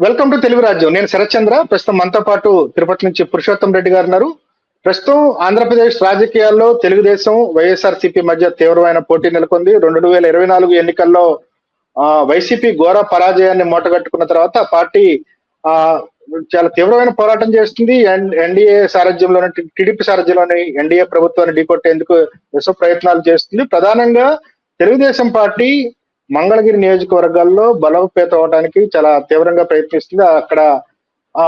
Welcome to Telugu రాజ్యం. నేను శరత్ చంద్ర. ప్రస్తుతం మనతో పాటు తిరుపతి నుంచి పురుషోత్తం రెడ్డి గారు ఉన్నారు. ప్రస్తుతం ఆంధ్రప్రదేశ్ రాజకీయాల్లో తెలుగుదేశం వైఎస్ఆర్సీపీ మధ్య తీవ్రమైన పోటీ నెలకొంది. 2024 ఎన్నికల్లో వైసీపీ ఘోర పరాజయాన్ని మూటగట్టుకున్న తర్వాత పార్టీ ఆ చాలా తీవ్రమైన పోరాటం చేస్తుంది. ఎన్డీఏ సారథ్యంలోని టీడీపీ సారథ్యంలోని ఎన్డీఏ ప్రభుత్వాన్ని ఢీకొట్టేందుకు విశ్వ ప్రయత్నాలు చేస్తుంది. ప్రధానంగా తెలుగుదేశం పార్టీ మంగళగిరి నియోజకవర్గాల్లో బలోపేతం అవడానికి చాలా తీవ్రంగా ప్రయత్నిస్తుంది. అక్కడ ఆ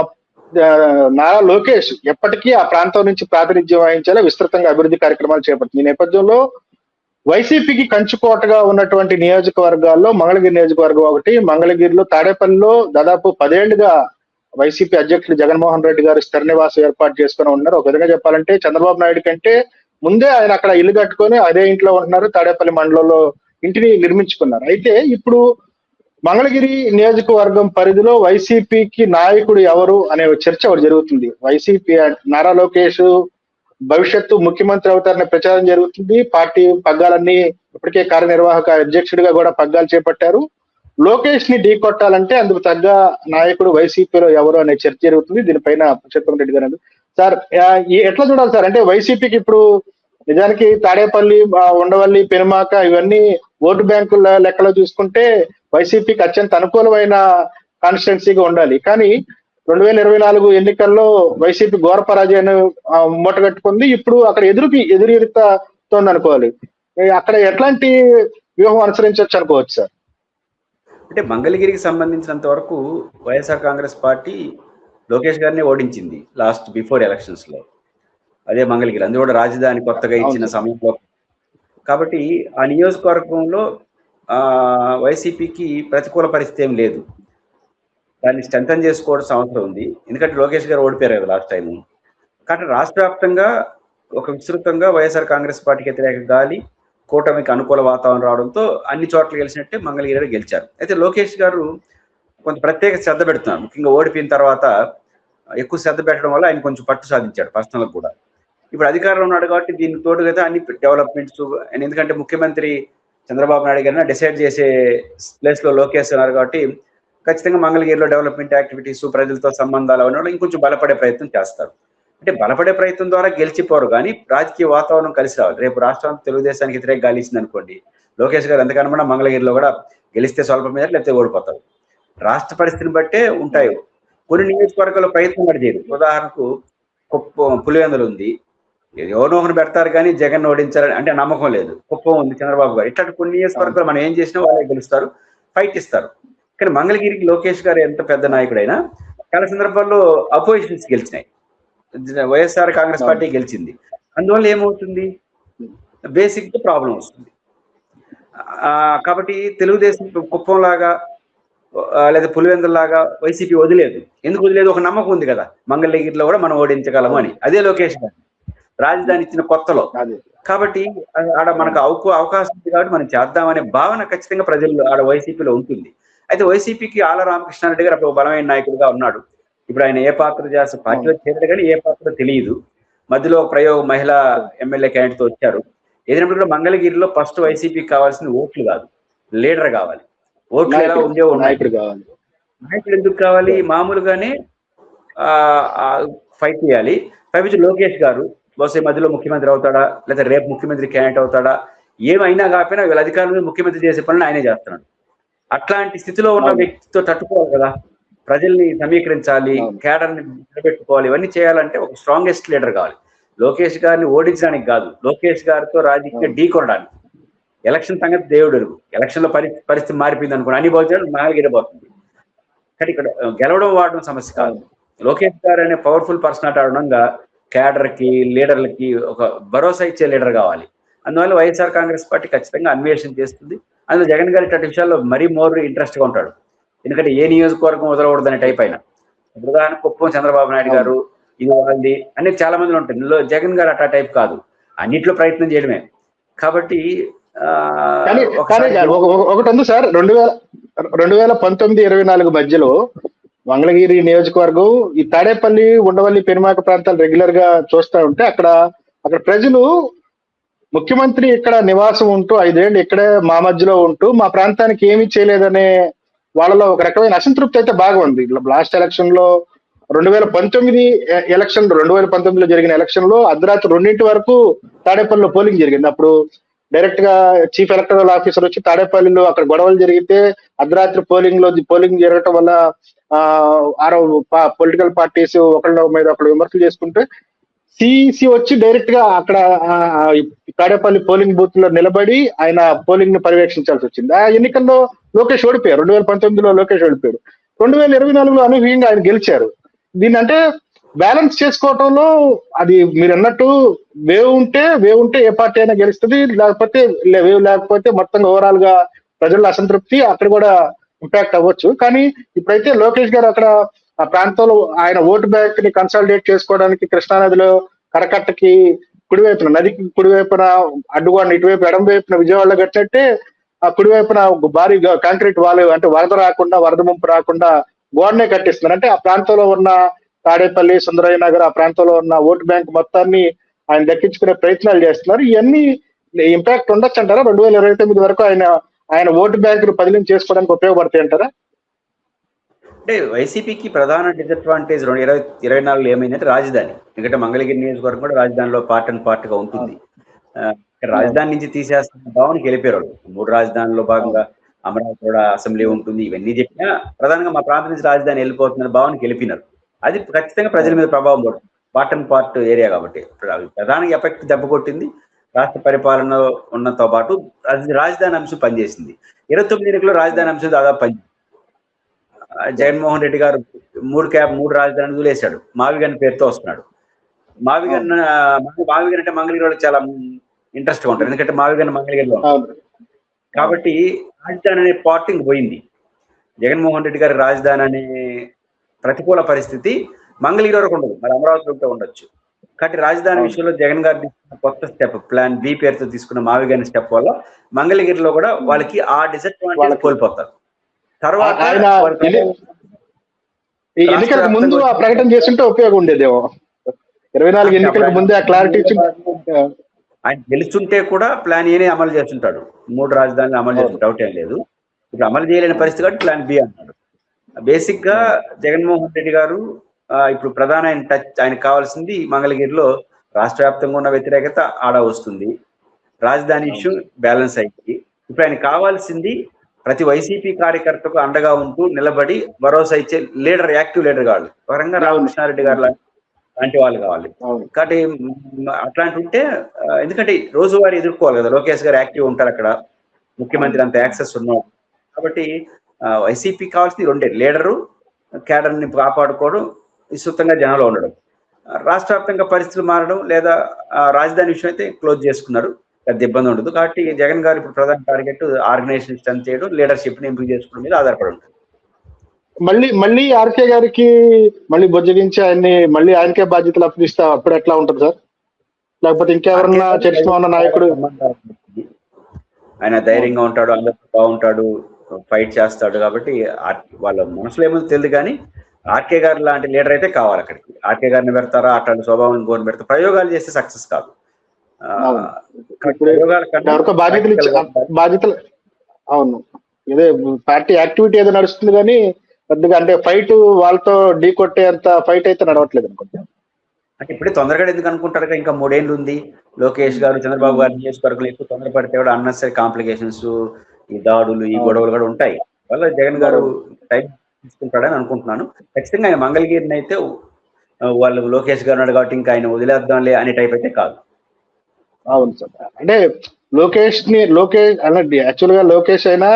నారా లోకేష్ ఎప్పటికీ ఆ ప్రాంతం నుంచి ప్రాతినిధ్యం వహించేలా విస్తృతంగా అభివృద్ధి కార్యక్రమాలు చేపడుతుంది. ఈ నేపథ్యంలో వైసీపీకి కంచుకోటగా ఉన్నటువంటి నియోజకవర్గాల్లో మంగళగిరి నియోజకవర్గం ఒకటి. మంగళగిరిలో తాడేపల్లిలో దాదాపు 10 ఏళ్లుగా వైసీపీ అధ్యక్షుడు జగన్మోహన్ రెడ్డి గారు స్థిర నివాసం ఏర్పాటు చేసుకుని ఉన్నారు. ఒక విధంగా చెప్పాలంటే చంద్రబాబు నాయుడు కంటే ముందే ఆయన అక్కడ ఇల్లు కట్టుకొని అదే ఇంట్లో ఉంటున్నారు. తాడేపల్లి మండలంలో ఇంటిని నిర్మించుకున్నారు. అయితే ఇప్పుడు మంగళగిరి నియోజకవర్గం పరిధిలో వైసీపీకి నాయకుడు ఎవరు అనే చర్చ ఒకటి జరుగుతుంది. వైసీపీ నారా లోకేష్ భవిష్యత్తు ముఖ్యమంత్రి అవుతారనే ప్రచారం జరుగుతుంది. పార్టీ పగ్గాలన్నీ ఇప్పటికే కార్యనిర్వాహక అధ్యక్షుడిగా కూడా పగ్గాలు చేపట్టారు. లోకేష్ ని ఢీకొట్టాలంటే అందుకు తగ్గ నాయకుడు వైసీపీలో ఎవరు అనే చర్చ జరుగుతుంది. దీనిపైన పురుషోత్తం రెడ్డి గారు సార్ ఎట్లా చూడాలి సార్? అంటే వైసీపీకి ఇప్పుడు నిజానికి తాడేపల్లి, ఉండవల్లి, పెనుమాక ఇవన్నీ ఓటు బ్యాంకుల లెక్కలో చూసుకుంటే వైసీపీకి అత్యంత అనుకూలమైన కాన్స్టిట్యున్సీగా ఉండాలి. కానీ 2024 ఎన్నికల్లో వైసీపీ ఘోర పరాజయాన్ని మూటగట్టుకుంది. ఇప్పుడు అక్కడ ఎదురుతోంది అనుకోవాలి. అక్కడ ఎట్లాంటి వ్యూహం అనుసరించవచ్చు అనుకోవచ్చు సార్? అంటే మంగళగిరికి సంబంధించినంత వరకు వైఎస్ఆర్ కాంగ్రెస్ పార్టీ లోకేష్ గారిని ఓడించింది లాస్ట్ బిఫోర్ ఎలక్షన్స్ లో. అదే మంగళగిరి, అందు కూడా రాజధాని కొత్తగా ఇచ్చిన సమయంలో. కాబట్టి ఆ నియోజకవర్గంలో వైసీపీకి ప్రతికూల పరిస్థితి ఏం లేదు. దాన్ని స్ట్రెంథన్ చేసుకోవాల్సిన అవసరం ఉంది. ఎందుకంటే లోకేష్ గారు ఓడిపోయారు కదా లాస్ట్ టైం. కాబట్టి రాష్ట్ర వ్యాప్తంగా ఒక విస్తృతంగా వైఎస్ఆర్ కాంగ్రెస్ పార్టీకి వ్యతిరేక గాలి, కూటమికి అనుకూల వాతావరణం రావడంతో అన్ని చోట్ల గెలిచినట్టే మంగళగిరి గెలిచారు. అయితే లోకేష్ గారు కొంత ప్రత్యేక శ్రద్ధ పెడుతున్నారు. ముఖ్యంగా ఓడిపోయిన తర్వాత ఎక్కువ శ్రద్ధ పెట్టడం వల్ల ఆయన కొంచెం పట్టు సాధించాడు పర్సనల్ కూడా. ఇప్పుడు అధికారంలో ఉన్నాడు కాబట్టి దీనికి తోడుగా అన్ని డెవలప్మెంట్స్, ఎందుకంటే ముఖ్యమంత్రి చంద్రబాబు నాయుడు గారిని డిసైడ్ చేసే ప్లేస్ లో లోకేష్ ఉన్నారు కాబట్టి ఖచ్చితంగా మంగళగిరిలో డెవలప్మెంట్ యాక్టివిటీస్, ప్రజలతో సంబంధాలు అవన్నీ ఇంకొంచెం బలపడే ప్రయత్నం చేస్తారు. అంటే బలపడే ప్రయత్నం ద్వారా గెలిచిపోరు, కానీ రాజకీయ వాతావరణం కలిసి రావాలి. రేపు రాష్ట్రం తెలుగుదేశానికి వ్యతిరేక గాలిసింది అనుకోండి, లోకేష్ గారు ఎంతకనమన్నా మంగళగిరిలో కూడా గెలిస్తే స్వల్ప మీద, లేకపోతే ఓడిపోతారు. రాష్ట్ర పరిస్థితిని బట్టే ఉంటాయి. కొన్ని నియోజకవర్గాల్లో ప్రయత్నం కూడా చేయరు. ఉదాహరణకు పులివెందులు ఉంది, ఎవరినో ఒకరు పెడతారు కానీ జగన్ ఓడించాలని అంటే నమ్మకం లేదు. కుప్పం ఉంది చంద్రబాబు గారు. ఇట్లాంటి కొన్ని నియోజకవర్గాలు మనం ఏం చేసినా వాళ్ళే గెలుస్తారు, ఫైట్ ఇస్తారు. కానీ మంగళగిరికి లోకేష్ గారు ఎంత పెద్ద నాయకుడైనా చాలా సందర్భాల్లో అపోజిషన్స్ గెలిచినాయి. వైఎస్ఆర్ కాంగ్రెస్ పార్టీ గెలిచింది. అందువల్ల ఏమవుతుంది, బేసిక్ ప్రాబ్లం వస్తుంది. కాబట్టి తెలుగుదేశం కుప్పం లాగా లేదా పులివెందులాగా వైసీపీ వదిలేదు. ఎందుకు వదిలేదు? ఒక నమ్మకం ఉంది కదా, మంగళగిరిలో కూడా మనం ఓడించగలము అని. అదే లోకేష్ గారు రాజధాని ఇచ్చిన కొత్తలో. కాబట్టి ఆడ మనకు అవకాశం ఉంది కాబట్టి మనం చేద్దామనే భావన ఖచ్చితంగా ప్రజలు ఆడ వైసీపీలో ఉంటుంది. అయితే వైసీపీకి ఆల రామకృష్ణారెడ్డి గారు అప్పుడు బలమైన నాయకుడిగా ఉన్నాడు. ఇప్పుడు ఆయన ఏ పాత్ర చేస్తే పార్టీలో చేరాడు కానీ ఏ పాత్ర తెలియదు. మధ్యలో ప్రయోగ మహిళా ఎమ్మెల్యే క్యాండిడేట్ తో వచ్చారు. ఏదైనప్పుడు కూడా మంగళగిరిలో ఫస్ట్ వైసీపీకి కావాల్సిన ఓట్లు కాదు, లీడర్ కావాలి. ఓట్లు ఎలా ఉండేవో నాయకుడు కావాలి. నాయకుడు ఎందుకు కావాలి? మామూలుగానే ఫైట్ చేయాలి. పైపించి లోకేష్ గారు బహుశా మధ్యలో ముఖ్యమంత్రి అవుతాడా, లేదా రేపు ముఖ్యమంత్రి క్యాండిడేట్ అవుతాడా, ఏమైనా కాకపోయినా వీళ్ళ అధికారులు ముఖ్యమంత్రి చేసే పనులు ఆయనే చేస్తున్నాడు. అట్లాంటి స్థితిలో ఉన్న వ్యక్తితో తట్టుకోవాలి కదా, ప్రజల్ని సమీకరించాలి, కేడర్ని నిలబెట్టుకోవాలి. ఇవన్నీ చేయాలంటే ఒక స్ట్రాంగెస్ట్ లీడర్ కావాలి. లోకేష్ గారిని ఓడించడానికి కాదు, లోకేష్ గారితో రాజకీయ ఢీ కొనడానికి. ఎలక్షన్ సంగతి దేవుడు ఎరుగు. ఎలక్షన్ లో పరిస్థితి మారిపోయింది అనుకోండి, అన్ని భోజనాలు మంగళగిరిపోతుంది. కానీ ఇక్కడ గెలవడం వాడడం సమస్య కాదు. లోకేష్ గారు అనే పవర్ఫుల్ పర్సనాలిటీ ఉండగా కేడర్కి, లీడర్లకి ఒక భరోసా ఇచ్చే లీడర్ కావాలి. అందువల్ల వైఎస్ఆర్ కాంగ్రెస్ పార్టీ ఖచ్చితంగా అన్వేషణ చేస్తుంది. అందులో జగన్ గారి ఇట్లాంటి విషయాల్లో మరీ మోర్ ఇంట్రెస్ట్ గా ఉంటాడు. ఎందుకంటే ఏ నియోజకవర్గం వదలకూడదనే టైప్ అయినా. ఉదాహరణ కుప్పం చంద్రబాబు నాయుడు గారు, ఇది వాళ్ళది అనేది చాలా మందిలో ఉంటుంది. జగన్ గారు అట్లా టైప్ కాదు, అన్నిట్లో ప్రయత్నం చేయడమే. కాబట్టి ఒకటి ఉంది సార్, 2019-24 మధ్యలో మంగళగిరి నియోజకవర్గం ఈ తాడేపల్లి, ఉండవల్లి, పెనుమాక ప్రాంతాలు రెగ్యులర్ గా చూస్తూ ఉంటే అక్కడ ప్రజలు ముఖ్యమంత్రి ఇక్కడ నివాసం ఉంటూ 5 ఏళ్ళు ఇక్కడే మా మధ్యలో ఉంటూ మా ప్రాంతానికి ఏమీ చేయలేదనే వాళ్ళలో ఒక రకమైన అసంతృప్తి అయితే బాగా ఉంది. లాస్ట్ ఎలక్షన్ లో 2019 ఎలక్షన్ 2019లో జరిగిన ఎలక్షన్ లో అర్ధరాత్రి 2 వరకు తాడేపల్లిలో పోలింగ్ జరిగింది. అప్పుడు డైరెక్ట్ గా చీఫ్ ఎలక్టరల్ ఆఫీసర్ వచ్చి తాడేపల్లిలో అక్కడ గొడవలు జరిగితే అర్ధరాత్రి పోలింగ్ జరగటం వల్ల ఆరో పొలిటికల్ పార్టీస్ ఒకళ్ళ మీద ఒకళ్ళు విమర్శలు చేసుకుంటే సిఇసి వచ్చి డైరెక్ట్ గా అక్కడ తాడేపల్లి పోలింగ్ బూత్ లో నిలబడి ఆయన పోలింగ్ ని పర్యవేక్షించాల్సి వచ్చింది. ఆ ఎన్నికల్లో లోకేష్ ఓడిపోయారు. 2019లో లోకేష్ ఓడిపోయాడు. 2024లో అనూహ్యంగా ఆయన గెలిచారు. దీన్ని అంటే బ్యాలెన్స్ చేసుకోవటంలో అది మీరు అన్నట్టు వేవ్ ఉంటే ఏ పార్టీ అయినా గెలుస్తుంది, లేకపోతే వేవ్ లేకపోతే మొత్తంగా ఓవరాల్ గా ప్రజల అసంతృప్తి అక్కడ కూడా ఇంపాక్ట్ అవ్వచ్చు. కానీ ఇప్పుడైతే లోకేష్ గారు అక్కడ ఆ ప్రాంతంలో ఆయన ఓటు బ్యాంక్ ని కన్సాలిడేట్ చేసుకోవడానికి కృష్ణానదిలో కరకట్టకి కుడివైపున నదికి కుడివైపున అడ్డుగోడ ఇటువైపు ఎడం వైపున విజయవాడలో కట్టినట్టే ఆ కుడివైపున భారీ కాంక్రీట్ వాల్ అంటే వరద ముంపు రాకుండా గోడనే కట్టిస్తున్నారు. అంటే ఆ ప్రాంతంలో ఉన్న తాడేపల్లి, సుందరయ్య నగర్ ఆ ప్రాంతంలో ఉన్న ఓటు బ్యాంక్ మొత్తాన్ని ఆయన దక్కించుకునే ప్రయత్నాలు చేస్తున్నారు. ఇవన్నీ ఇంపాక్ట్ ఉండొచ్చు అంటారా? 2029 వరకు ఆయన ఓటు బ్యాంకును బదిలీ చేసుకోవడానికి ఉపయోగపడతాయి అంటారా? అంటే వైసీపీకి ప్రధాన డిసడ్వాంటేజ్ 2024లో ఏమైందంటే రాజధాని. ఎందుకంటే మంగళగిరి నియోజకవర్గం కూడా రాజధానిలో పార్ట్ అండ్ పార్ట్ గా ఉంటుంది. రాజధాని నుంచి తీసేస్తున్న భావనకి వెళ్ళిపోయారు. 3 రాజధానిలో భాగంగా అమరావతి కూడా అసెంబ్లీ ఉంటుంది. ఇవన్నీ చెప్పినా ప్రధానంగా మా ప్రాంతం నుంచి రాజధాని వెళ్ళిపోతున్న భావనకి వెళ్ళిపోయినారు. అది ఖచ్చితంగా ప్రజల మీద ప్రభావం పడుతుంది. పార్ట్ అండ్ పార్ట్ ఏరియా కాబట్టి ప్రధాన ఎఫెక్ట్ దెబ్బ కొట్టింది. రాష్ట్ర పరిపాలన ఉన్నతో పాటు అది రాజధాని అంశం పనిచేసింది. 29 ఎన్నికల్లో రాజధాని అంశం దాదాపు పనిచేసింది. జగన్మోహన్ రెడ్డి గారు 3 రాజధానులు వదిలేశాడు. మావిగన్ పేరుతో వస్తున్నాడు. మావిగన్ అంటే మంగళగిరిలో చాలా ఇంట్రెస్ట్ గా ఉంటారు. ఎందుకంటే మావిగన్ మంగళగిరిలో కాబట్టి రాజధాని అనే పార్ట్ పోయింది. జగన్మోహన్ రెడ్డి గారి రాజధాని అనే ప్రతికూల పరిస్థితి మంగళగిరి వరకు ఉండదు, మరి అమరావతిలో ఉండొచ్చు. కాబట్టి రాజధాని విషయంలో జగన్ గారు తీసుకున్న కొత్త స్టెప్ ప్లాన్ బి పేరుతో తీసుకున్న మావిగన్ స్టెప్ వల్ల మంగళగిరిలో కూడా వాళ్ళకి ఆ డిసడ్వాంటేజ్ కోల్పోతారు. తర్వాత ఎన్నికలకు ముందు ఆ ప్రకటన చేస్తుంటే ఉపయోగం ఉండేదేమో. 24 ఎన్నికలకు ముందే ఆ క్లారిటీ ఆయన గెలుచుంటే కూడా ప్లాన్ ఏనే అమలు చేస్తుంటాడు. 3 రాజధానులు అమలు చేసిన డౌట్ ఏం లేదు. ఇప్పుడు అమలు చేయలేని పరిస్థితి కాబట్టి ప్లాన్ బి అన్నాడు. బేసిక్ గా జగన్మోహన్ రెడ్డి గారు ఇప్పుడు ప్రధాన ఆయనకు కావాల్సింది మంగళగిరిలో రాష్ట్ర వ్యాప్తంగా ఉన్న వ్యతిరేకత ఆడ వస్తుంది. రాజధాని ఇష్యూ బ్యాలెన్స్ అయింది. ఇప్పుడు ఆయన కావాల్సింది ప్రతి వైసీపీ కార్యకర్తకు అండగా ఉంటూ నిలబడి భరోసా ఇచ్చే లీడర్, యాక్టివ్ లీడర్ కావాలి. వరంగా రామకృష్ణారెడ్డి గారు లాంటి వాళ్ళు కావాలి. కాబట్టి అట్లాంటి ఉంటే ఎందుకంటే రోజువారీ ఎదుర్కోవాలి కదా. లోకేష్ గారు యాక్టివ్ ఉంటారు అక్కడ, ముఖ్యమంత్రి అంత యాక్సెస్ ఉన్నాడు. కాబట్టి వైసీపీ కావాల్సింది 2 లీడరు, క్యాడర్ని కాపాడుకోవడం, విస్తృతంగా జనంలో ఉండడం. రాష్ట్ర వ్యాప్తంగా పరిస్థితులు మారడం లేదా రాజధాని విషయం అయితే క్లోజ్ చేసుకున్నారు, పెద్ద ఇబ్బంది ఉండదు. కాబట్టి జగన్ గారు ఇప్పుడు ప్రధాన టార్గెట్ ఆర్గనైజేషన్ స్ట్రెంత్ చేయడం, లీడర్షిప్ ని ఇంప్రూవ్ చేసుకోవడం మీద ఆధారపడి ఉంటుంది. మళ్ళీ ఆర్కే గారికి మళ్ళీ బుజ్జగించి మళ్ళీ ఆయనకే బాధ్యతలు అప్పగిస్తా అప్పుడు ఎట్లా ఉంటుంది సార్? లేకపోతే ఇంకెవరన్నా చరిష్మా ఉన్న నాయకుడు? ఆయన ధైర్యంగా ఉంటాడు, అందరితో బాగుంటాడు, ఫైట్ చేస్తాడు. కాబట్టి వాళ్ళ మనసులో ఏమో తెలియదు, కానీ ఆర్కే గారు లాంటి లీడర్ అయితే కావాలి అక్కడికి. ఆర్కే గారిని పెడతారా, అట్లాంటి స్వభావం గోని పెడతారు. ప్రయోగాలు చేస్తే సక్సెస్ కాదు. బాధ్యతలు అవును, ఇదే పార్టీ యాక్టివిటీ ఏదో నడుస్తుంది, కానీ పెద్దగా అంటే ఫైట్ వాళ్ళతో ఢీ కొట్టేంత ఫైట్ అయితే నడవట్లేదు అనుకుంటా. అంటే ఇప్పుడే తొందరగా ఎందుకు అనుకుంటారు? ఇంకా 3 ఏళ్ళు ఉంది. లోకేష్ గారు, చంద్రబాబు గారు నియోజకవర్గంలో ఎక్కువ తొందరపడితే కూడా అన్నెసరీ కాంప్లికేషన్స్, ఈ దాడులు, ఈ గొడవలు కూడా ఉంటాయి. వల్ల జగన్ గారు టైం తీసుకుంటాడని అనుకుంటున్నాను. ఖచ్చితంగా ఆయన మంగళగిరిని అయితే వాళ్ళు లోకేష్ గారు ఉన్నాడు కాబట్టి ఇంకా ఆయన వదిలేద్దాంలే అనే టైప్ అయితే కాదు. అవును సార్. అంటే లోకేష్ అన్నట్టు యాక్చువల్ గా లోకేష్ అయినా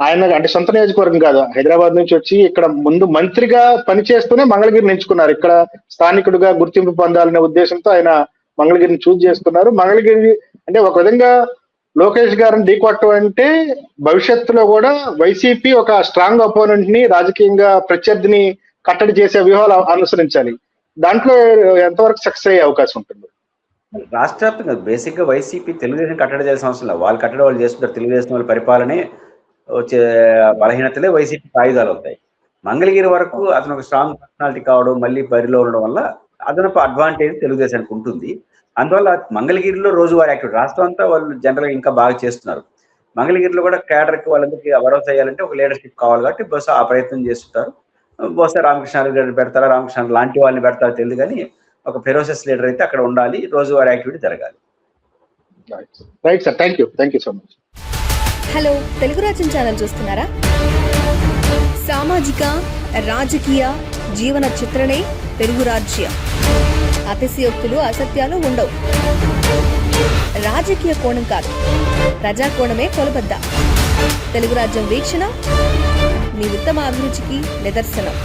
ఆయన అంటే సొంత నియోజకవర్గం కాదు, హైదరాబాద్ నుంచి వచ్చి ఇక్కడ ముందు మంత్రిగా పనిచేస్తూనే మంగళగిరిని ఎంచుకున్నారు. ఇక్కడ స్థానికుడిగా గుర్తింపు పొందాలనే ఉద్దేశంతో ఆయన మంగళగిరిని చూజ్ చేసుకున్నారు. మంగళగిరి అంటే ఒక విధంగా లోకేష్ గారిని ఢీకొట్టడం అంటే భవిష్యత్తులో కూడా వైసీపీ ఒక స్ట్రాంగ్ అపోనెంట్ ని, రాజకీయంగా ప్రత్యర్థిని కట్టడి చేసే వ్యూహాలు అనుసరించాలి. దాంట్లో ఎంతవరకు సక్సెస్ అయ్యే అవకాశం ఉంటుంది? రాష్ట్ర వ్యాప్తంగా బేసిక్ గా వైసీపీ తెలుగుదేశం కట్టడి చేయాల్సిన అవసరం లేదు. వాళ్ళు కట్టడి వాళ్ళు చేసుకుంటారు. తెలుగుదేశం వాళ్ళ పరిపాలనే వచ్చే బలహీనతలే వైసీపీ ఆయుధాలు అవుతాయి. మంగళగిరి వరకు అతను ఒక స్ట్రాంగ్ పర్సనాలిటీ కావడం, మళ్ళీ బరిలో ఉండడం వల్ల అదనపు అడ్వాంటేజ్ తెలుగుదేశానికి ఉంటుంది. అందువల్ల మంగళగిరిలో రోజువారీ యాక్టివిటీ రాష్ట్రం అంతా వాళ్ళు జనరల్గా ఇంకా బాగా చేస్తున్నారు. మంగళగిరిలో కూడా క్యాడర్కి వాళ్ళందరికీ భరోసా చేయాలంటే ఒక లీడర్షిప్ కావాలి కాబట్టి బహుశా ఆ ప్రయత్నం చేస్తుంటారు. బహుశా రామకృష్ణ గారు పెడతారా, రామకృష్ణ లాంటి వాళ్ళని పెడతారో తెలియదు, కానీ ఒక ఫెరోసస్ లీడర్ అయితే అక్కడ ఉండాలి, రోజువారీ యాక్టివిటీ జరగాలి. Right sir, thank you so much. Hello, Telugu రాజ్యం ఛానల్ చూస్తున్నారా? సామాజిక రాజకీయ జీవన చిత్రణే తెలుగు రాజ్యం. అతిశయోక్తులు అసత్యాలు ఉండవు. రాజకీయ కోణం కాదు, ప్రజా కోణమే కొలబద్ద. తెలుగు రాజ్యం వీక్షణ మీ ఉత్తమ అభిరుచికి నిదర్శనం.